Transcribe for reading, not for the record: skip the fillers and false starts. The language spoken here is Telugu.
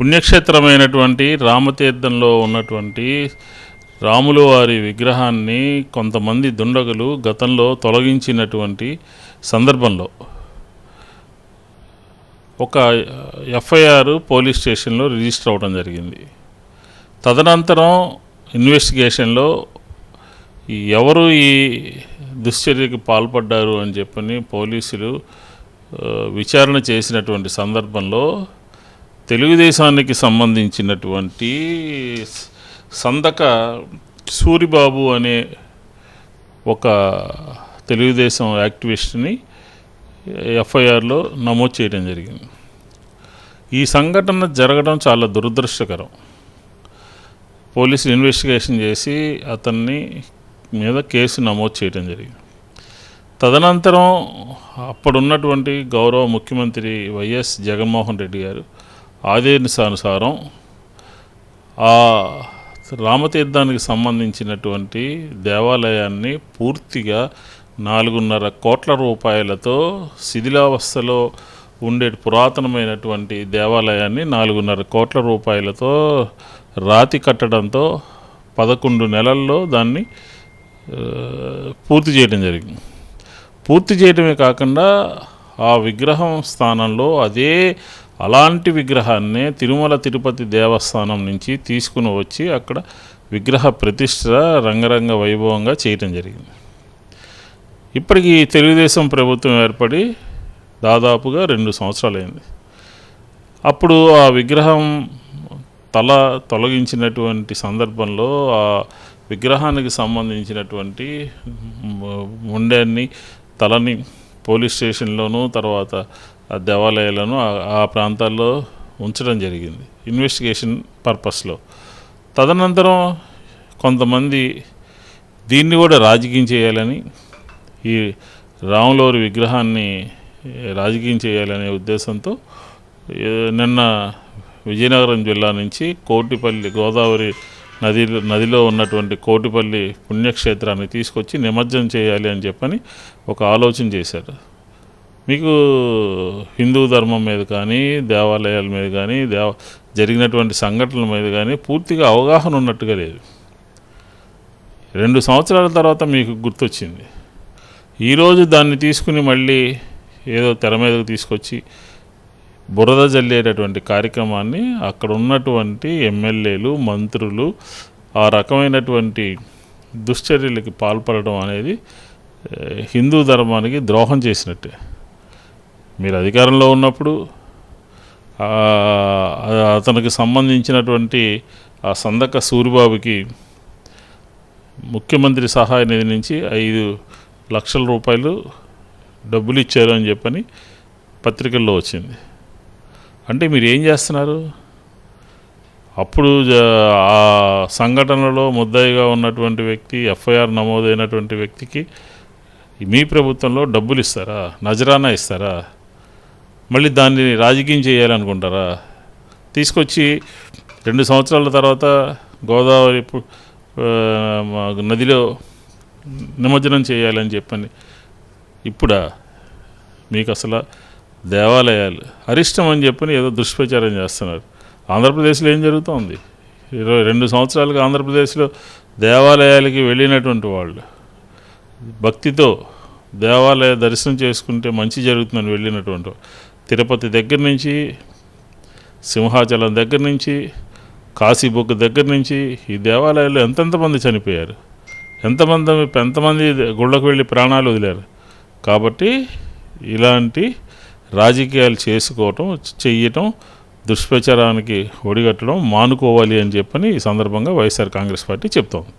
పుణ్యక్షేత్రమైనటువంటి రామతీర్థంలో ఉన్నటువంటి రాముల వారి విగ్రహాన్ని కొంతమంది దుండగులు గతంలో తొలగించినటువంటి సందర్భంలో ఒక ఎఫ్ఐఆర్ పోలీస్ స్టేషన్లో రిజిస్టర్ అవ్వడం జరిగింది. తదనంతరం ఇన్వెస్టిగేషన్లో ఎవరు ఈ దుశ్చర్యకి పాల్పడ్డారు అని చెప్పని పోలీసులు విచారణ చేసినటువంటి సందర్భంలో తెలుగుదేశానికి సంబంధించినటువంటి సందక సూరిబాబు అనే ఒక తెలుగుదేశం యాక్టివిస్ట్ని ఎఫ్ఐఆర్లో నమోదు చేయడం జరిగింది. ఈ సంఘటన జరగడం చాలా దురదృష్టకరం. పోలీసులు ఇన్వెస్టిగేషన్ చేసి అతన్ని మీద కేసు నమోదు చేయడం జరిగింది. తదనంతరం అప్పుడున్నటువంటి గౌరవ ముఖ్యమంత్రి వైఎస్ జగన్మోహన్ రెడ్డి గారు ఆదేశానుసారం ఆ రామతీర్థానికి సంబంధించినటువంటి దేవాలయాన్ని పూర్తిగా 4.5 కోట్ల రూపాయలతో శిథిలావస్థలో ఉండే పురాతనమైనటువంటి దేవాలయాన్ని 4.5 కోట్ల రూపాయలతో రాతి కట్టడంతో 11 నెలల్లో దాన్ని పూర్తి చేయడం జరిగింది. పూర్తి చేయడమే కాకుండా ఆ విగ్రహం స్థానంలో అలాంటి విగ్రహాన్నే తిరుమల తిరుపతి దేవస్థానం నుంచి తీసుకుని వచ్చి అక్కడ విగ్రహ ప్రతిష్ఠ రంగరంగ వైభవంగా చేయటం జరిగింది. ఇప్పటికీ తెలుగుదేశం ప్రభుత్వం ఏర్పడి దాదాపుగా 2 సంవత్సరాలైంది. అప్పుడు ఆ విగ్రహం తల తొలగించినటువంటి సందర్భంలో ఆ విగ్రహానికి సంబంధించినటువంటి ముండాన్ని తలని పోలీస్ స్టేషన్లోనూ తర్వాత ఆ దేవాలయాలను ఆ ప్రాంతాల్లో ఉంచడం జరిగింది ఇన్వెస్టిగేషన్ పర్పస్లో. తదనంతరం కొంతమంది దీన్ని కూడా రాజకీయం చేయాలని, ఈ రాములవారి విగ్రహాన్ని రాజకీయం చేయాలనే ఉద్దేశంతో నిన్న విజయనగరం జిల్లా నుంచి కోటిపల్లి గోదావరి నదిలో ఉన్నటువంటి కోటిపల్లి పుణ్యక్షేత్రాన్ని తీసుకొచ్చి నిమజ్జనం చేయాలి అని చెప్పని ఒక ఆలోచన చేశారు. మీకు హిందూ ధర్మం మీద కానీ దేవాలయాల మీద కానీ జరిగినటువంటి సంఘటనల మీద కానీ పూర్తిగా అవగాహన ఉన్నట్టుగా లేదు. 2 సంవత్సరాల తర్వాత మీకు గుర్తొచ్చింది. ఈరోజు దాన్ని తీసుకుని మళ్ళీ ఏదో తెర మీదకు తీసుకొచ్చి బురద జల్లేటటువంటి కార్యక్రమాన్ని అక్కడ ఉన్నటువంటి ఎమ్మెల్యేలు మంత్రులు ఆ రకమైనటువంటి దుశ్చర్యలకి పాల్పడడం అనేది హిందూ ధర్మానికి ద్రోహం చేసినట్టే. మీరు అధికారంలో ఉన్నప్పుడు అతనికి సంబంధించినటువంటి ఆ సందక సూరిబాబుకి ముఖ్యమంత్రి సహాయ నిధి నుంచి 5 లక్షల రూపాయలు డబ్బులు ఇచ్చారు అని చెప్పని పత్రికల్లో వచ్చింది. అంటే మీరు ఏం చేస్తున్నారు? అప్పుడు ఆ సంఘటనలో ముద్దాయిగా ఉన్నటువంటి వ్యక్తి, ఎఫ్ఐఆర్ నమోదైనటువంటి వ్యక్తికి మీ ప్రభుత్వంలో డబ్బులు ఇస్తారా? నజరానా ఇస్తారా? మళ్ళీ దాన్ని రాజకీయం చేయాలనుకుంటారా? తీసుకొచ్చి 2 సంవత్సరాల తర్వాత గోదావరి నదిలో నిమజ్జనం చేయాలని చెప్పని ఇప్పుడా మీకు అసలు దేవాలయాలు అరిష్టం అని చెప్పని ఏదో దుష్ప్రచారం చేస్తున్నారు. ఆంధ్రప్రదేశ్లో ఏం జరుగుతోంది? 2 సంవత్సరాలుగా ఆంధ్రప్రదేశ్లో దేవాలయాలకి వెళ్ళినటువంటి వాళ్ళు భక్తితో దేవాలయ దర్శనం చేసుకుంటే మంచి జరుగుతుందని వెళ్ళినటువంటి తిరుపతి దగ్గర నుంచి, సింహాచలం దగ్గర నుంచి, కాశీబుక్ దగ్గర నుంచి ఈ దేవాలయాల్లో ఎంతమంది చనిపోయారు, ఎంతమంది గుళ్ళకు వెళ్ళి ప్రాణాలు వదిలారు. కాబట్టి ఇలాంటి రాజకీయాలు చెయ్యటం, దుష్ప్రచారానికి ఒడిగట్టడం మానుకోవాలి అని చెప్పని ఈ సందర్భంగా వైఎస్ఆర్ కాంగ్రెస్ పార్టీ చెప్తోంది.